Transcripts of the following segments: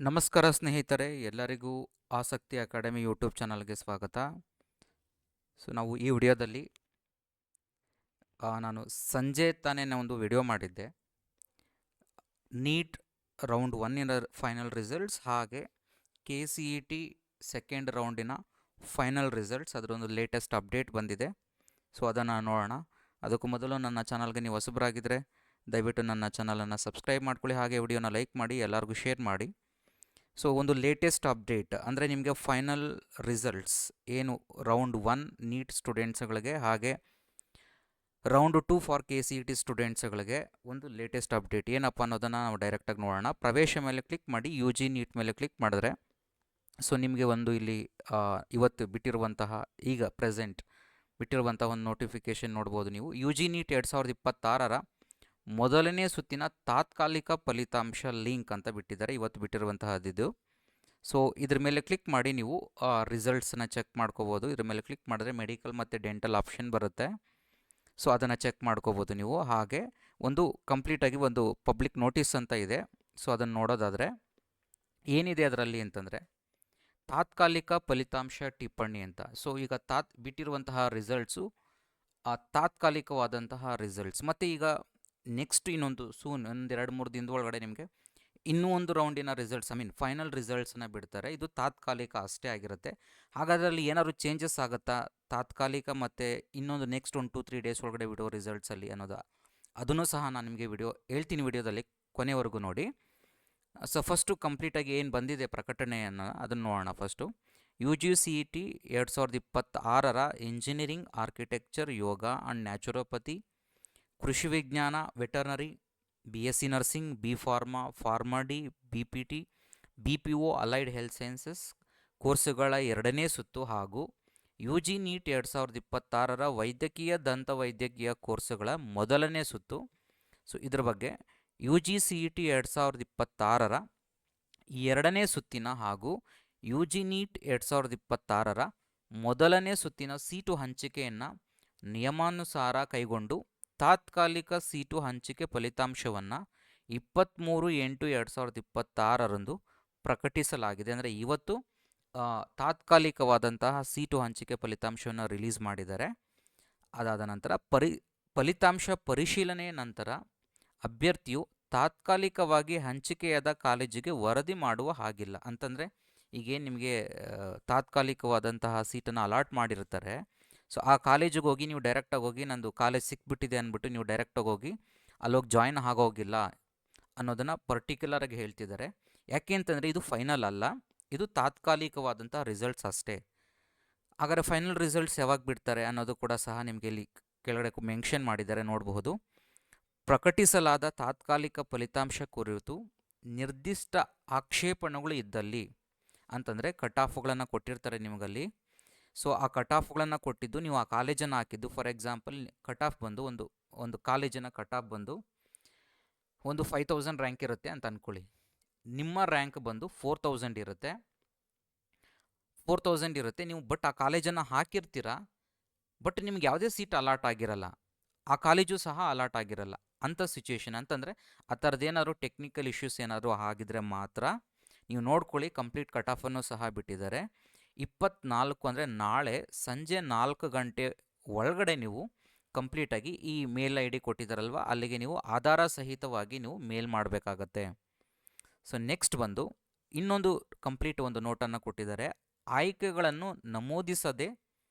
ನಮಸ್ಕಾರ ಸ್ನೇಹಿತರೆ, ಎಲ್ಲರಿಗೂ ಆಸಕ್ತಿ ಅಕಾಡೆಮಿ ಯೂಟ್ಯೂಬ್ ಚಾನಲ್ಗೆ ಸ್ವಾಗತ. ನಾವು ಈ ವಿಡಿಯೋದಲ್ಲಿ ನಾನು ಸಂಜೆ ತಾನೇ ಒಂದು ವಿಡಿಯೋ ಮಾಡಿದ್ದೆ. ನೀಟ್ ರೌಂಡ್ 1 ಫೈನಲ್ ರಿಸಲ್ಟ್ಸ್ ಹಾಗೆ KCET ಸೆಕೆಂಡ್ ರೌಂಡಿನ ಫೈನಲ್ ರಿಸಲ್ಟ್ಸ್ ಅದರೊಂದು ಲೇಟೆಸ್ಟ್ ಅಪ್ಡೇಟ್ ಬಂದಿದೆ. ಅದನ್ನು ನೋಡೋಣ. ಅದಕ್ಕೂ ಮೊದಲು ನನ್ನ ಚಾನಲ್ಗೆ ನೀವು ಹೊಸಬರಾಗಿದ್ದರೆ ದಯವಿಟ್ಟು ನನ್ನ ಚಾನಲನ್ನು ಸಬ್ಸ್ಕ್ರೈಬ್ ಮಾಡ್ಕೊಳ್ಳಿ, ಹಾಗೆ ವಿಡಿಯೋನ ಲೈಕ್ ಮಾಡಿ, ಎಲ್ಲರಿಗೂ ಶೇರ್ ಮಾಡಿ. ಒಂದು ಲೇಟೆಸ್ಟ್ ಅಪ್ಡೇಟ್ ಅಂದರೆ ನಿಮಗೆ ಫೈನಲ್ ರಿಸಲ್ಟ್ಸ್ ಏನು ರೌಂಡ್ 1 ನೀಟ್ ಸ್ಟೂಡೆಂಟ್ಸ್ಗಳಿಗೆ ಹಾಗೆ ರೌಂಡ್ 2 ಫಾರ್ KCET ಸ್ಟೂಡೆಂಟ್ಸ್ಗಳಿಗೆ ಒಂದು ಲೇಟೆಸ್ಟ್ ಅಪ್ಡೇಟ್ ಏನಪ್ಪ ಅನ್ನೋದನ್ನು ನಾವು ಡೈರೆಕ್ಟಾಗಿ ನೋಡೋಣ. ಪ್ರವೇಶ ಮೇಲೆ ಕ್ಲಿಕ್ ಮಾಡಿ UG ನೀಟ್ ಮೇಲೆ ಕ್ಲಿಕ್ ಮಾಡಿದ್ರೆ ನಿಮಗೆ ಒಂದು ಇಲ್ಲಿ ಇವತ್ತು ಬಿಟ್ಟಿರುವಂತಹ ಈಗ ಪ್ರೆಸೆಂಟ್ ಬಿಟ್ಟಿರುವಂತಹ ಒಂದು ನೋಟಿಫಿಕೇಷನ್ ನೋಡ್ಬೋದು. ನೀವು UG ನೀಟ್ 2026ರ ಮೊದಲನೇ ಸುತ್ತಿನ ತಾತ್ಕಾಲಿಕ ಫಲಿತಾಂಶ ಲಿಂಕ್ ಅಂತ ಬಿಟ್ಟಿದ್ದಾರೆ, ಇವತ್ತು ಬಿಟ್ಟಿರುವಂತಹದ್ದು. ಇದ್ರ ಮೇಲೆ ಕ್ಲಿಕ್ ಮಾಡಿ ನೀವು ರಿಸಲ್ಟ್ಸನ್ನ ಚೆಕ್ ಮಾಡ್ಕೋಬೋದು. ಇದ್ರ ಮೇಲೆ ಕ್ಲಿಕ್ ಮಾಡಿದ್ರೆ ಮೆಡಿಕಲ್ ಮತ್ತು ಡೆಂಟಲ್ ಆಪ್ಷನ್ ಬರುತ್ತೆ. ಅದನ್ನು ಚೆಕ್ ಮಾಡ್ಕೋಬೋದು ನೀವು. ಹಾಗೆ ಒಂದು ಕಂಪ್ಲೀಟಾಗಿ ಒಂದು ಪಬ್ಲಿಕ್ ನೋಟಿಸ್ ಅಂತ ಇದೆ. ಅದನ್ನು ನೋಡೋದಾದರೆ ಏನಿದೆ ಅದರಲ್ಲಿ ಅಂತಂದರೆ ತಾತ್ಕಾಲಿಕ ಫಲಿತಾಂಶ ಟಿಪ್ಪಣಿ ಅಂತ. ಈಗ ಬಿಟ್ಟಿರುವಂತಹ ರಿಸಲ್ಟ್ಸು ತಾತ್ಕಾಲಿಕವಾದಂತಹ ರಿಸಲ್ಟ್ಸ್. ಮತ್ತು ಈಗ ನೆಕ್ಸ್ಟ್ ಇನ್ನೊಂದು ಒಂದು 2-3 ದಿನದ ಒಳಗಡೆ ನಿಮಗೆ ಇನ್ನೂ ಒಂದು ರೌಂಡಿನ ರಿಸಲ್ಟ್ಸ್ ಫೈನಲ್ ರಿಸಲ್ಟ್ಸನ್ನ ಬಿಡ್ತಾರೆ. ಇದು ತಾತ್ಕಾಲಿಕ ಅಷ್ಟೇ ಆಗಿರುತ್ತೆ. ಹಾಗಾದರೆ ಅಲ್ಲಿ ಏನಾದ್ರು ಚೇಂಜಸ್ ಆಗುತ್ತಾ ತಾತ್ಕಾಲಿಕ ಮತ್ತು ಇನ್ನೊಂದು ನೆಕ್ಸ್ಟ್ 1-2-3 ಡೇಸ್ ಒಳಗಡೆ ಬಿಡೋ ರಿಸಲ್ಟ್ಸಲ್ಲಿ ಅನ್ನೋದು, ಅದನ್ನು ಸಹ ನಾನು ನಿಮಗೆ ಹೇಳ್ತೀನಿ ವಿಡಿಯೋದಲ್ಲಿ, ಕೊನೆವರೆಗೂ ನೋಡಿ. ಫಸ್ಟು ಕಂಪ್ಲೀಟಾಗಿ ಏನು ಬಂದಿದೆ ಪ್ರಕಟಣೆಯನ್ನು ಅದನ್ನು ನೋಡೋಣ. ಫಸ್ಟು UGCET 2026ರ ಇಂಜಿನಿಯರಿಂಗ್, ಆರ್ಕಿಟೆಕ್ಚರ್, ಯೋಗ ಆ್ಯಂಡ್ ನ್ಯಾಚುರೋಪತಿ, ಕೃಷಿ ವಿಜ್ಞಾನ, veterinary, BSc nursing, B.Pharma, pharma D, BPT, BPO, allied health sciences ಕೋರ್ಸುಗಳ 2ನೇ ಸುತ್ತು ಹಾಗೂ UG ನೀಟ್ 2026ರ ವೈದ್ಯಕೀಯ ದಂತವೈದ್ಯಕೀಯ ಕೋರ್ಸುಗಳ ಮೊದಲನೇ ಸುತ್ತು. ಇದ್ರ ಬಗ್ಗೆ UGCET 2026ರ 2ನೇ ಸುತ್ತಿನ ಹಾಗೂ UG ನೀಟ್ 2026ರ ಮೊದಲನೇ ಸುತ್ತಿನ ಸೀಟು ಹಂಚಿಕೆಯನ್ನು ನಿಯಮಾನುಸಾರ ಕೈಗೊಂಡು ತಾತ್ಕಾಲಿಕ ಸೀಟು ಹಂಚಿಕೆ ಫಲಿತಾಂಶವನ್ನು 23/8/2026ರಂದು ಪ್ರಕಟಿಸಲಾಗಿದೆ. ಅಂದರೆ ಇವತ್ತು ತಾತ್ಕಾಲಿಕವಾದಂತಹ ಸೀಟು ಹಂಚಿಕೆ ಫಲಿತಾಂಶವನ್ನು ರಿಲೀಸ್ ಮಾಡಿದ್ದಾರೆ. ಅದಾದ ನಂತರ ಫಲಿತಾಂಶ ಪರಿಶೀಲನೆಯ ನಂತರ ಅಭ್ಯರ್ಥಿಯು ತಾತ್ಕಾಲಿಕವಾಗಿ ಹಂಚಿಕೆಯಾದ ಕಾಲೇಜಿಗೆ ವರದಿ ಮಾಡುವ ಹಾಗಿಲ್ಲ. ಅಂತಂದರೆ ಈಗೇನು ನಿಮಗೆ ತಾತ್ಕಾಲಿಕವಾದಂತಹ ಸೀಟನ್ನು ಅಲಾಟ್ ಮಾಡಿರ್ತಾರೆ, ಆ ಕಾಲೇಜಿಗೆ ಹೋಗಿ ನೀವು ಡೈರೆಕ್ಟಾಗಿ ಹೋಗಿ ನಂದು ಕಾಲೇಜ್ ಸಿಕ್ಬಿಟ್ಟಿದೆ ಅಂದ್ಬಿಟ್ಟು ನೀವು ಡೈರೆಕ್ಟಾಗಿ ಹೋಗಿ ಅಲ್ಲೋಗಿ ಜಾಯ್ನ್ ಆಗೋಗಿಲ್ಲ ಅನ್ನೋದನ್ನು ಪರ್ಟಿಕ್ಯುಲರಾಗಿ ಹೇಳ್ತಿದ್ದಾರೆ. ಯಾಕೆ ಅಂತಂದರೆ ಇದು ಫೈನಲ್ ಅಲ್ಲ, ಇದು ತಾತ್ಕಾಲಿಕವಾದಂಥ ರಿಸಲ್ಟ್ಸ್ ಅಷ್ಟೇ. ಹಾಗಾದರೆ ಫೈನಲ್ ರಿಸಲ್ಟ್ಸ್ ಯಾವಾಗ ಬಿಡ್ತಾರೆ ಅನ್ನೋದು ಕೂಡ ಸಹ ನಿಮಗೆ ಇಲ್ಲಿ ಕೆಳಗಡೆ ಮೆನ್ಷನ್ ಮಾಡಿದ್ದಾರೆ, ನೋಡಬಹುದು. ಪ್ರಕಟಿಸಲಾದ ತಾತ್ಕಾಲಿಕ ಫಲಿತಾಂಶ ಕುರಿತು ನಿರ್ದಿಷ್ಟ ಆಕ್ಷೇಪಣೆಗಳು ಇದ್ದಲ್ಲಿ, ಅಂತಂದರೆ ಕಟ್ ಆಫ್ಗಳನ್ನು ಕೊಟ್ಟಿರ್ತಾರೆ ನಿಮಗಲ್ಲಿ. ಆ ಕಟ್ ಆಫ್ಗಳನ್ನು ಕೊಟ್ಟಿದ್ದು ನೀವು ಆ ಕಾಲೇಜನ್ನು ಹಾಕಿದ್ದು, ಫಾರ್ ಎಕ್ಸಾಂಪಲ್ ಕಟ್ ಆಫ್ ಬಂದು ಒಂದು ಕಾಲೇಜಿನ ಕಟ್ ಆಫ್ ಬಂದು ಒಂದು 5000 ರ್ಯಾಂಕ್ ಇರುತ್ತೆ ಅಂತ ಅಂದ್ಕೊಳ್ಳಿ. ನಿಮ್ಮ ರ್ಯಾಂಕ್ ಬಂದು 4000 ಇರುತ್ತೆ. ನೀವು ಬಟ್ ಆ ಕಾಲೇಜನ್ನು ಹಾಕಿರ್ತೀರ, ಬಟ್ ನಿಮ್ಗೆ ಯಾವುದೇ ಸೀಟ್ ಅಲಾಟ್ ಆಗಿರಲ್ಲ, ಆ ಕಾಲೇಜು ಸಹ ಅಲಾಟ್ ಆಗಿರಲ್ಲ ಅಂಥ ಸಿಚುವೇಶನ್. ಅಂತಂದರೆ ಆ ಥರದ್ದೇನಾದ್ರು ಟೆಕ್ನಿಕಲ್ ಇಶ್ಯೂಸ್ ಏನಾದರೂ ಆಗಿದ್ರೆ ಮಾತ್ರ ನೀವು ನೋಡ್ಕೊಳ್ಳಿ. ಕಂಪ್ಲೀಟ್ ಕಟ್ ಆಫನ್ನು ಸಹ ಬಿಟ್ಟಿದ್ದಾರೆ. 24 ಅಂದರೆ ನಾಳೆ ಸಂಜೆ 4 ಗಂಟೆ ಒಳಗಡೆ ನೀವು ಕಂಪ್ಲೀಟಾಗಿ ಈ ಮೇಲ್ ID ಕೊಟ್ಟಿದ್ದಾರಲ್ವ, ಅಲ್ಲಿಗೆ ನೀವು ಆಧಾರ ಸಹಿತವಾಗಿ ನೀವು ಮೇಲ್ ಮಾಡಬೇಕಾಗತ್ತೆ. ನೆಕ್ಸ್ಟ್ ಬಂದು ಇನ್ನೊಂದು ಕಂಪ್ಲೀಟ್ ಒಂದು ನೋಟನ್ನು ಕೊಟ್ಟಿದ್ದಾರೆ. ಆಯ್ಕೆಗಳನ್ನು ನಮೂದಿಸದೆ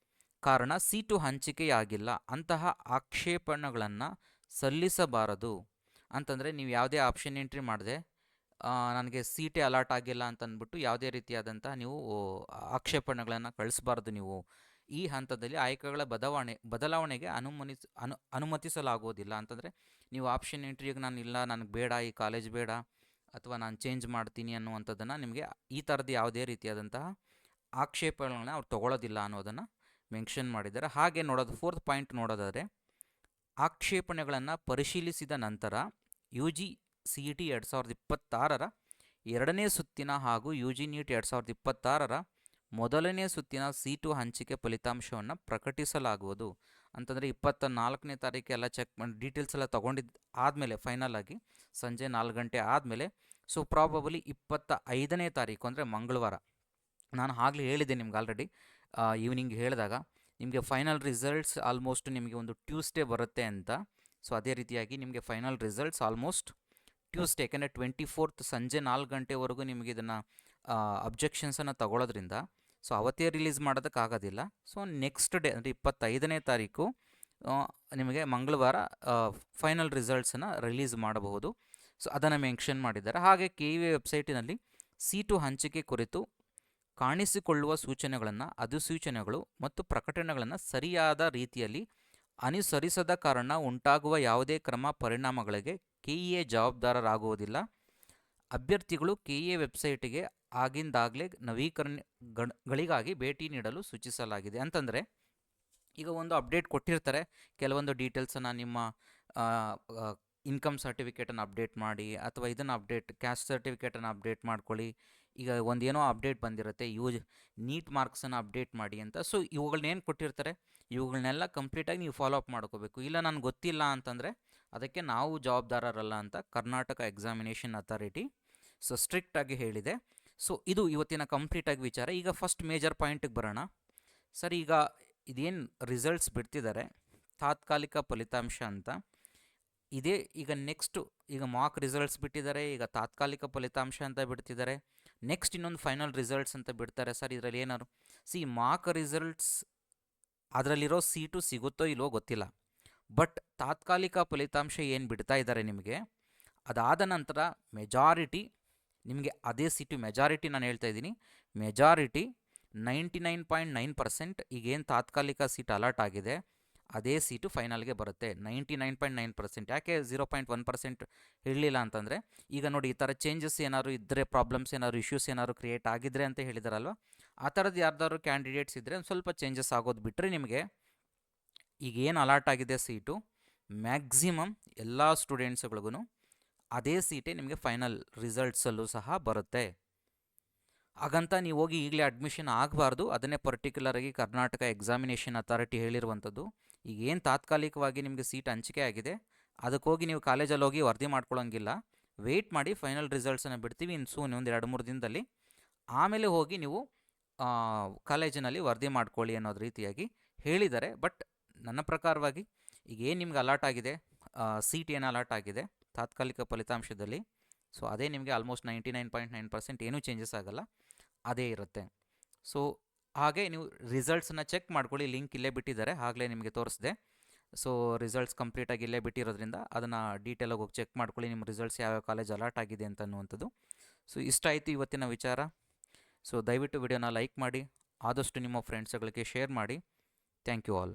ಕಾರಣ ಸೀಟು ಹಂಚಿಕೆಯಾಗಿಲ್ಲ, ಅಂತಹ ಆಕ್ಷೇಪಣೆಗಳನ್ನು ಸಲ್ಲಿಸಬಾರದು. ಅಂತಂದರೆ ನೀವು ಯಾವುದೇ ಆಪ್ಷನ್ ಎಂಟ್ರಿ ಮಾಡದೆ ನನಗೆ ಸೀಟೇ ಅಲಾಟ್ ಆಗಿಲ್ಲ ಅಂತಂದ್ಬಿಟ್ಟು ಯಾವುದೇ ರೀತಿಯಾದಂತಹ ನೀವು ಆಕ್ಷೇಪಣೆಗಳನ್ನು ಕಳಿಸಬಾರ್ದು. ನೀವು ಈ ಹಂತದಲ್ಲಿ ಆಯ್ಕೆಗಳ ಬದಲಾವಣೆಗೆ ಅನುಮತಿಸಲಾಗುವುದಿಲ್ಲ. ಅಂತಂದರೆ ನೀವು ಆಪ್ಷನ್ ಎಂಟ್ರಿಗೆ ನಾನು ಇಲ್ಲ, ನನಗೆ ಬೇಡ, ಈ ಕಾಲೇಜ್ ಬೇಡ, ಅಥವಾ ನಾನು ಚೇಂಜ್ ಮಾಡ್ತೀನಿ ಅನ್ನುವಂಥದ್ದನ್ನು ನಿಮಗೆ ಈ ಥರದ್ದು ಯಾವುದೇ ರೀತಿಯಾದಂತಹ ಆಕ್ಷೇಪಣೆಗಳನ್ನ ಅವ್ರು ತೊಗೊಳ್ಳೋದಿಲ್ಲ ಅನ್ನೋದನ್ನು ಮೆನ್ಷನ್ ಮಾಡಿದ್ದಾರೆ. ಹಾಗೆ ನೋಡೋದು 4th ಪಾಯಿಂಟ್ ನೋಡೋದಾದರೆ, ಆಕ್ಷೇಪಣೆಗಳನ್ನು ಪರಿಶೀಲಿಸಿದ ನಂತರ UGCET 2026ರ 2ನೇ ಸುತ್ತಿನ ಹಾಗೂ UG ನೀಟ್ 2026ರ ಮೊದಲನೇ ಸುತ್ತಿನ ಸೀಟು ಹಂಚಿಕೆ ಫಲಿತಾಂಶವನ್ನು ಪ್ರಕಟಿಸಲಾಗುವುದು. ಅಂತಂದರೆ 24ನೇ ತಾರೀಕು ಎಲ್ಲ ಚೆಕ್ ಮಾಡಿ ಡೀಟೇಲ್ಸ್ ಎಲ್ಲ ತೊಗೊಂಡಿದ್ದು ಆದಮೇಲೆ ಫೈನಲ್ ಆಗಿ ಸಂಜೆ 4 ಗಂಟೆ ಆದಮೇಲೆ ಸೊ ಪ್ರಾಬಬಲಿ 25ನೇ ತಾರೀಕು ಅಂದರೆ ಮಂಗಳವಾರ, ನಾನು ಆಗಲೇ ಹೇಳಿದ್ದೆ ನಿಮ್ಗೆ ಆಲ್ರೆಡಿ ಈವ್ನಿಂಗ್ ಹೇಳಿದಾಗ ನಿಮಗೆ ಫೈನಲ್ ರಿಸಲ್ಟ್ಸ್ ಆಲ್ಮೋಸ್ಟ್ ನಿಮಗೆ ಒಂದು ಟ್ಯೂಸ್ಡೇ ಬರುತ್ತೆ ಅಂತ. ಸೊ ಅದೇ ರೀತಿಯಾಗಿ ನಿಮಗೆ ಫೈನಲ್ ರಿಸಲ್ಟ್ಸ್ ಆಲ್ಮೋಸ್ಟ್ ಟ್ಯೂಸ್ಡೇ, ಯಾಕೆಂದರೆ 24th ಸಂಜೆ 4 ಗಂಟೆವರೆಗೂ ನಿಮಗೆ ಇದನ್ನು ಅಬ್ಜೆಕ್ಷನ್ಸನ್ನು ತಗೊಳ್ಳೋದ್ರಿಂದ ಸೊ ಅವತ್ತೇ ರಿಲೀಸ್ ಮಾಡೋದಕ್ಕಾಗೋದಿಲ್ಲ. ಸೊ ನೆಕ್ಸ್ಟ್ ಡೇ ಅಂದರೆ 25ನೇ ತಾರೀಕು ನಿಮಗೆ ಮಂಗಳವಾರ ಫೈನಲ್ ರಿಸಲ್ಟ್ಸನ್ನು ರಿಲೀಸ್ ಮಾಡಬಹುದು. ಸೊ ಅದನ್ನು ಮೆನ್ಷನ್ ಮಾಡಿದ್ದಾರೆ. ಹಾಗೆ KEV ವೆಬ್ಸೈಟಿನಲ್ಲಿ ಸೀಟು ಹಂಚಿಕೆ ಕುರಿತು ಕಾಣಿಸಿಕೊಳ್ಳುವ ಸೂಚನೆಗಳನ್ನು, ಅಧಿಸೂಚನೆಗಳು ಮತ್ತು ಪ್ರಕಟಣೆಗಳನ್ನು ಸರಿಯಾದ ರೀತಿಯಲ್ಲಿ ಅನುಸರಿಸದ ಕಾರಣ ಉಂಟಾಗುವ ಯಾವುದೇ ಕ್ರಮ ಪರಿಣಾಮಗಳಿಗೆ KEA ಜವಾಬ್ದಾರರಾಗುವುದಿಲ್ಲ. ಅಭ್ಯರ್ಥಿಗಳು KEA ವೆಬ್ಸೈಟಿಗೆ ಆಗಿಂದಾಗಲೇ ನವೀಕರಣಗಳಿಗಾಗಿ ಭೇಟಿ ನೀಡಲು ಸೂಚಿಸಲಾಗಿದೆ. ಅಂತಂದರೆ ಈಗ ಒಂದು ಅಪ್ಡೇಟ್ ಕೊಟ್ಟಿರ್ತಾರೆ, ಕೆಲವೊಂದು ಡೀಟೇಲ್ಸನ್ನು ನಿಮ್ಮ ಇನ್ಕಮ್ ಸರ್ಟಿಫಿಕೇಟನ್ನು ಅಪ್ಡೇಟ್ ಮಾಡಿ, ಅಥವಾ ಇದನ್ನು ಕ್ಯಾಸ್ಟ್ ಸರ್ಟಿಫಿಕೇಟನ್ನು ಅಪ್ಡೇಟ್ ಮಾಡ್ಕೊಳ್ಳಿ, ಈಗ ಒಂದೇನೋ ಅಪ್ಡೇಟ್ ಬಂದಿರುತ್ತೆ, ನೀಟ್ ಮಾರ್ಕ್ಸನ್ನು ಅಪ್ಡೇಟ್ ಮಾಡಿ ಅಂತ. ಸೊ ಇವುಗಳನ್ನೇನು ಕೊಟ್ಟಿರ್ತಾರೆ, ಇವುಗಳನ್ನೆಲ್ಲ ಕಂಪ್ಲೀಟಾಗಿ ನೀವು ಫಾಲೋ ಅಪ್ ಮಾಡ್ಕೋಬೇಕು. ಇಲ್ಲ ನನಗೆ ಗೊತ್ತಿಲ್ಲ ಅಂತಂದರೆ ಅದಕ್ಕೆ ನಾವು ಜವಾಬ್ದಾರರಲ್ಲ ಅಂತ ಕರ್ನಾಟಕ ಎಕ್ಸಾಮಿನೇಷನ್ ಅಥಾರಿಟಿ ಸೊ ಸ್ಟ್ರಿಕ್ಟಾಗಿ ಹೇಳಿದೆ. ಸೊ ಇದು ಇವತ್ತಿನ ಕಂಪ್ಲೀಟಾಗಿ ವಿಚಾರ. ಈಗ ಫಸ್ಟ್ ಮೇಜರ್ ಪಾಯಿಂಟಿಗೆ ಬರೋಣ. ಸರ್, ಈಗ ಇದೇನು ರಿಸಲ್ಟ್ಸ್ ಬಿಡ್ತಿದ್ದಾರೆ ತಾತ್ಕಾಲಿಕ ಫಲಿತಾಂಶ ಅಂತ, ಇದೇ ಈಗ ನೆಕ್ಸ್ಟು ಈಗ ಮಾರ್ಕ್ ರಿಸಲ್ಟ್ಸ್ ಬಿಟ್ಟಿದ್ದಾರೆ, ಈಗ ತಾತ್ಕಾಲಿಕ ಫಲಿತಾಂಶ ಅಂತ ಬಿಡ್ತಿದ್ದಾರೆ, ನೆಕ್ಸ್ಟ್ ಇನ್ನೊಂದು ಫೈನಲ್ ರಿಸಲ್ಟ್ಸ್ ಅಂತ ಬಿಡ್ತಾರೆ. ಸರ್, ಇದರಲ್ಲಿ ಏನಾದ್ರು ಮಾರ್ಕ್ ರಿಸಲ್ಟ್ಸ್ ಅದರಲ್ಲಿರೋ ಸೀಟು ಸಿಗುತ್ತೋ ಇಲ್ವೋ ಗೊತ್ತಿಲ್ಲ, ಬಟ್ ತಾತ್ಕಾಲಿಕ ಫಲಿತಾಂಶ ಏನು ಬಿಡ್ತಾ ಇದ್ದಾರೆ ನಿಮಗೆ, ಅದಾದ ನಂತರ ಮೆಜಾರಿಟಿ ನಿಮಗೆ ಅದೇ ಸೀಟು, ಮೆಜಾರಿಟಿ ನಾನು ಹೇಳ್ತಾ ಇದ್ದೀನಿ, ಮೆಜಾರಿಟಿ 99.9% ಈಗೇನು ತಾತ್ಕಾಲಿಕ ಸೀಟ್ ಅಲಾಟ್ ಆಗಿದೆ ಅದೇ ಸೀಟು ಫೈನಲ್ಗೆ ಬರುತ್ತೆ. 99.9%. ಯಾಕೆ 0.1% ಹೇಳಲಿಲ್ಲ ಅಂತಂದರೆ, ಈಗ ನೋಡಿ ಈ ಥರ ಚೇಂಜಸ್ ಏನಾದ್ರು ಇದ್ದರೆ, ಪ್ರಾಬ್ಲಮ್ಸ್ ಏನಾದ್ರು, ಇಶ್ಯೂಸ್ ಏನಾದ್ರು ಕ್ರಿಯೇಟ್ ಆಗಿದ್ರೆ ಅಂತ ಹೇಳಿದಾರಲ್ವ, ಆ ಥರದ್ದು ಯಾರ್ದಾದ್ರು ಕ್ಯಾಂಡಿಡೇಟ್ಸ್ ಇದ್ದರೆ ಒಂದು ಸ್ವಲ್ಪ ಚೇಂಜಸ್ ಆಗೋದು ಬಿಟ್ಟರೆ ನಿಮಗೆ ಈಗೇನು ಅಲಾಟ್ ಆಗಿದೆ ಸೀಟು ಮ್ಯಾಕ್ಸಿಮಮ್ ಎಲ್ಲ ಸ್ಟೂಡೆಂಟ್ಸ್ಗಳಿಗೂ ಅದೇ ಸೀಟೇ ನಿಮಗೆ ಫೈನಲ್ ರಿಸಲ್ಟ್ಸಲ್ಲೂ ಸಹ ಬರುತ್ತೆ. ಹಾಗಂತ ನೀವು ಹೋಗಿ ಈಗಲೇ ಅಡ್ಮಿಷನ್ ಆಗಬಾರ್ದು. ಅದನ್ನೇ ಪರ್ಟಿಕ್ಯುಲರಾಗಿ ಕರ್ನಾಟಕ ಎಕ್ಸಾಮಿನೇಷನ್ ಅಥಾರಿಟಿ ಹೇಳಿರುವಂಥದ್ದು. ಈಗೇನು ತಾತ್ಕಾಲಿಕವಾಗಿ ನಿಮಗೆ ಸೀಟ್ ಹಂಚಿಕೆ ಆಗಿದೆ ಅದಕ್ಕೆ ಹೋಗಿ ನೀವು ಕಾಲೇಜಲ್ಲಿ ಹೋಗಿ ವರದಿ ಮಾಡ್ಕೊಳ್ಳೋಂಗಿಲ್ಲ. ವೆಯ್ಟ್ ಮಾಡಿ, ಫೈನಲ್ ರಿಸಲ್ಟ್ಸನ್ನು ಬಿಡ್ತೀವಿ ಇನ್ನು ಸೂನ್, ಒಂದು 2-3 ದಿನದಲ್ಲಿ. ಆಮೇಲೆ ಹೋಗಿ ನೀವು ಕಾಲೇಜಿನಲ್ಲಿ ವರದಿ ಮಾಡ್ಕೊಳ್ಳಿ ಅನ್ನೋದು ರೀತಿಯಾಗಿ ಹೇಳಿದ್ದಾರೆ. ಬಟ್ ನನ್ನ ಪ್ರಕಾರವಾಗಿ ಈಗೇನು ನಿಮ್ಗೆ ಅಲಾಟ್ ಆಗಿದೆ, ಸೀಟ್ ಏನು ಅಲಾಟ್ ಆಗಿದೆ ತಾತ್ಕಾಲಿಕ ಫಲಿತಾಂಶದಲ್ಲಿ, ಸೊ ಅದೇ ನಿಮಗೆ ಆಲ್ಮೋಸ್ಟ್ 99.9% ಏನೂ ಚೇಂಜಸ್ ಆಗೋಲ್ಲ, ಅದೇ ಇರುತ್ತೆ. ಸೊ ಹಾಗೆ ನೀವು ರಿಸಲ್ಟ್ಸನ್ನು ಚೆಕ್ ಮಾಡ್ಕೊಳ್ಳಿ, ಲಿಂಕ್ ಇಲ್ಲೇ ಬಿಟ್ಟಿದ್ದಾರೆ, ಆಗಲೇ ನಿಮಗೆ ತೋರಿಸಿದೆ. ಸೊ ರಿಸಲ್ಟ್ಸ್ ಕಂಪ್ಲೀಟಾಗಿ ಇಲ್ಲೇ ಬಿಟ್ಟಿರೋದ್ರಿಂದ ಅದನ್ನು ಡೀಟೇಲಾಗಿ ಹೋಗಿ ಚೆಕ್ ಮಾಡ್ಕೊಳ್ಳಿ, ನಿಮ್ಮ ರಿಸಲ್ಟ್ಸ್ ಯಾವ್ಯಾವ ಕಾಲೇಜ್ ಅಲಾಟ್ ಆಗಿದೆ ಅಂತ ಅನ್ನುವಂಥದ್ದು. ಸೊ ಇಷ್ಟ ಆಯಿತು ಇವತ್ತಿನ ವಿಚಾರ. ಸೊ ದಯವಿಟ್ಟು ವಿಡಿಯೋನ ಲೈಕ್ ಮಾಡಿ, ಆದಷ್ಟು ನಿಮ್ಮ ಫ್ರೆಂಡ್ಸ್ಗಳಿಗೆ ಶೇರ್ ಮಾಡಿ. Thank you all.